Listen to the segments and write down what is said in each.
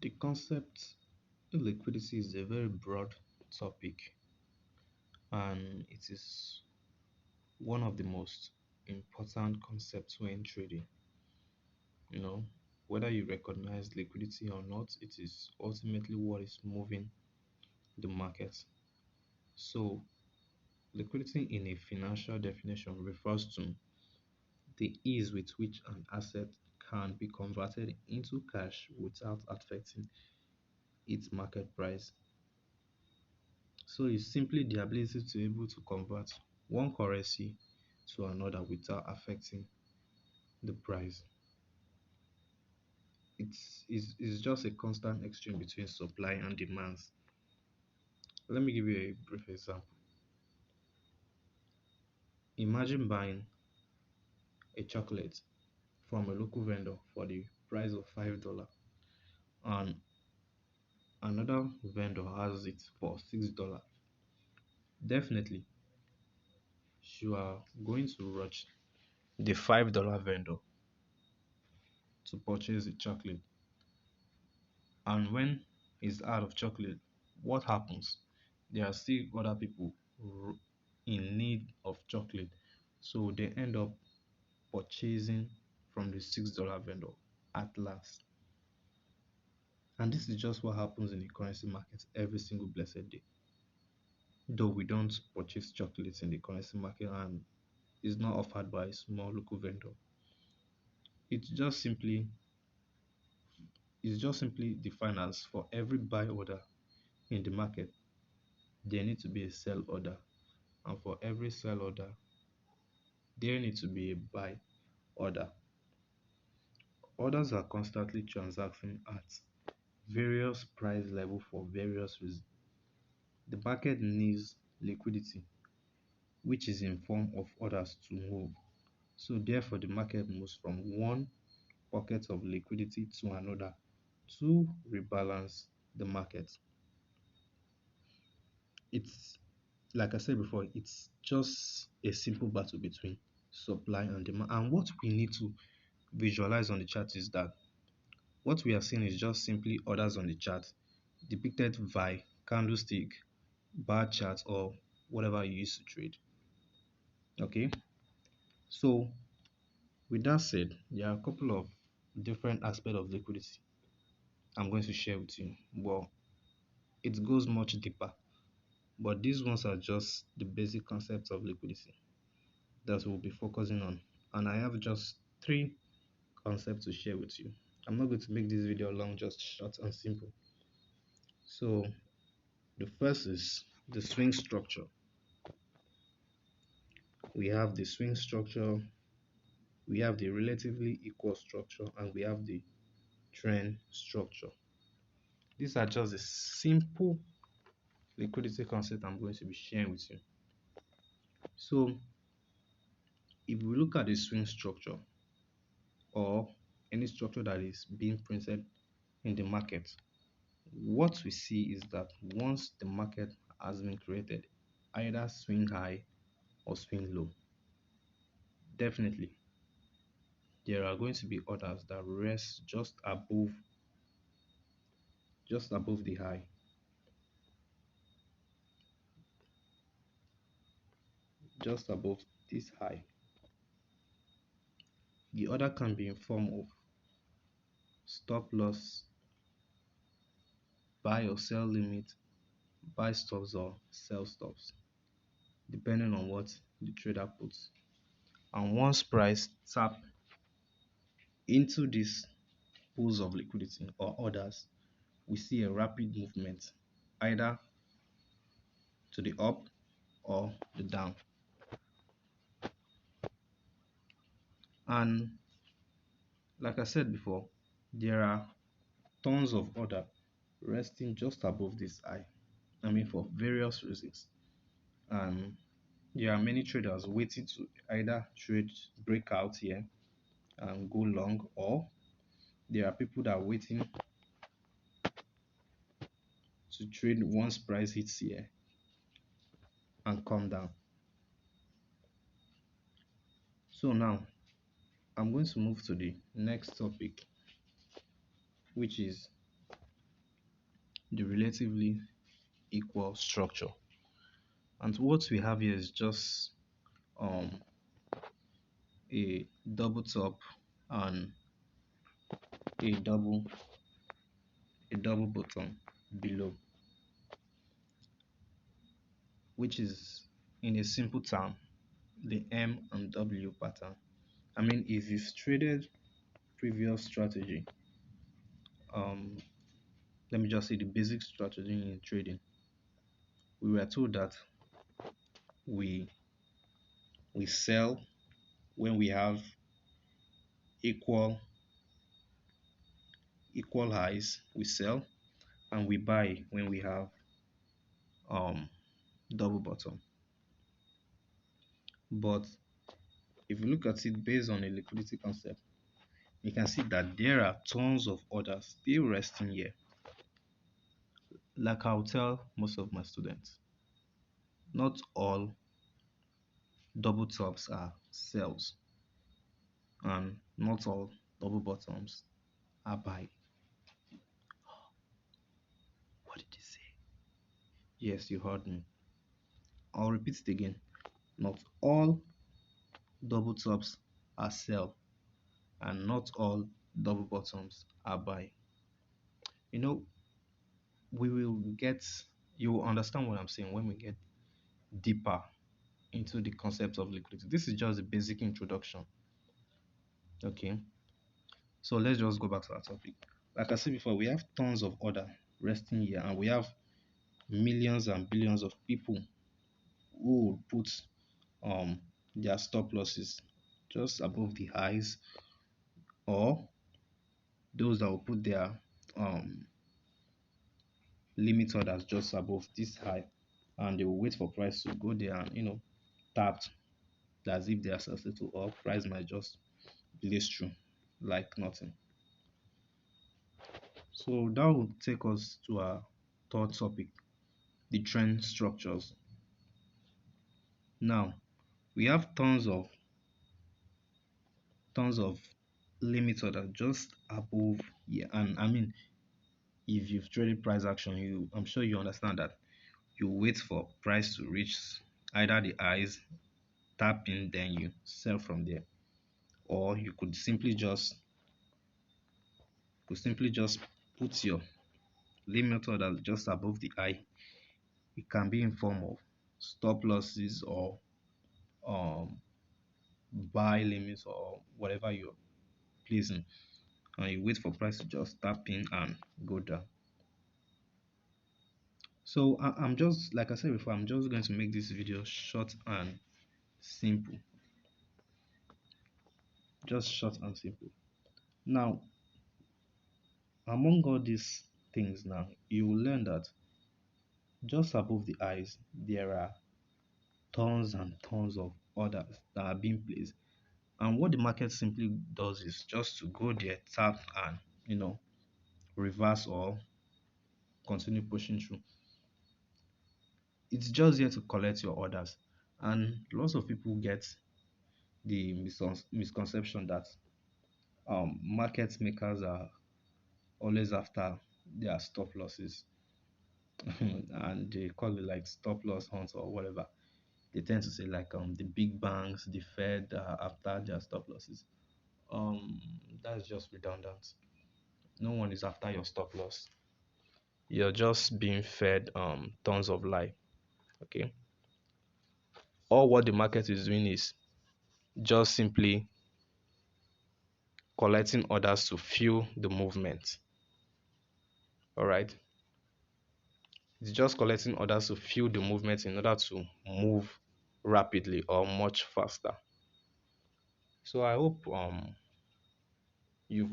The concept of liquidity is a very broad topic, and it is one of the most important concepts when trading. You know, whether you recognize liquidity or not, it is ultimately what is moving the market. So, liquidity in a financial definition refers to the ease with which an asset can be converted into cash without affecting its market price. So it's simply the ability to be able to convert one currency to another without affecting the price. It's just a constant exchange between supply and demands. Let me give you a brief example. Imagine buying a chocolate from a local vendor for the price of $5 and another vendor has it for $6. Definitely, you are going to rush the $5 vendor to purchase the chocolate. And when he's out of chocolate, what happens? There are still other people in need of chocolate. So they end up purchasing from the $6 vendor at last. And this is just what happens in the currency market every single blessed day. Though we don't purchase chocolates in the currency market and it's not offered by a small local vendor. It's just simply it's just simply defined as for every buy order in the market, there need to be a sell order. And for every sell order, there needs to be a buy order. Orders are constantly transacting at various price level for various reasons. The market needs liquidity, which is in form of orders to move. So therefore, the market moves from one pocket of liquidity to another to rebalance the market. It's like I said before, it's just a simple battle between supply and demand. And what we need to visualize on the chart is that what we are seeing is just simply orders on the chart depicted by candlestick, bar chart, or whatever you use to trade. Okay, so with that said, there are a couple of different aspects of liquidity I'm going to share with you. Well, it goes much deeper, but these ones are just the basic concepts of liquidity that we'll be focusing on. And I have just three concepts to share with you. I'm not going to make this video long, just short and simple. So the first is the swing structure. We have the swing structure, we have the relatively equal structure, and we have the trend structure. These are just the simple liquidity concept I'm going to be sharing with you. So if we look at the swing structure or any structure that is being printed in the market, what we see is that once the market has been created, either swing high or swing low, definitely there are going to be orders that rest just above the high, just above this high. The order can be in form of stop loss, buy or sell limit, buy stops or sell stops, depending on what the trader puts. And once price tap into these pools of liquidity or orders, we see a rapid movement either to the up or the down. And like I said before, there are tons of order resting just above this high. I mean, for various reasons. And there are many traders waiting to either trade breakout here and go long, or there are people that are waiting to trade once price hits here and come down. So now I'm going to move to the next topic, which is the relatively equal structure. And what we have here is just um, a double top and a double a double bottom below, which is in a simple term the M and W pattern. I mean, if you've traded previous strategy, um, let me just say the basic strategy in trading, we were told that we we sell when we have equal equal highs, we sell, and we buy when we have um double bottom. But if you look at it based on a liquidity concept, you can see that there are tons of orders still resting here. Like I'll tell most of my students, not all double tops are sells, and not all double bottoms are buy. What did he say? Yes, you heard me. I'll repeat it again. Not all double tops are sell, and not all double bottoms are buy. You know, we will get, you will understand what I'm saying when we get deeper into the concept of liquidity. This is just a basic introduction. Okay, so let's just go back to our topic. Like I said before, we have tons of order resting here, and we have millions and billions of people who will put um their stop losses just above the highs, or those that will put their um limit orders just above this high, and they will wait for price to go there and tapped as if they are successful, or price might just blaze through like nothing. So that will take us to our third topic, the trend structures. Now we have tons of limit order just above here, and I mean, if you've traded price action, I'm sure you understand that you wait for price to reach either the highs, tap in, then you sell from there, or you could simply just put your limit order just above the high. It can be in form of stop losses or um buy limits or whatever you're pleasing, and you wait for price to just tap in and go down. So I'm just, like I said before, I'm just going to make this video short and simple. Just short and simple. Now, among all these things, now you will learn that just above the eyes there are tons and tons of orders that are being placed. And what the market simply does is just to go there, tap, and reverse or continue pushing through. It's just here to collect your orders. And lots of people get the misconception that market makers are always after their stop losses, and they call it like stop loss hunts or whatever. They tend to say like the big banks, the Fed are after their stop losses. Um, that's just redundant. No one is after your stop loss. You're just being fed tons of lie. Okay. All what the market is doing is just simply collecting orders to fuel the movement. All right. It's just collecting orders to fuel the movement in order to move rapidly or much faster. So I hope you've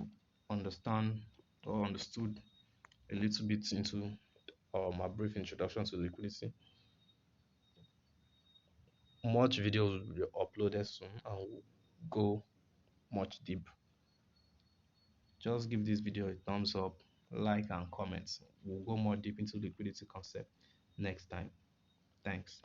understand or understood a little bit into a brief introduction to liquidity. Much videos will be uploaded soon and will go much deep. Just give this video a thumbs up, like, and comment. We'll go more deep into liquidity concept next time. Thanks.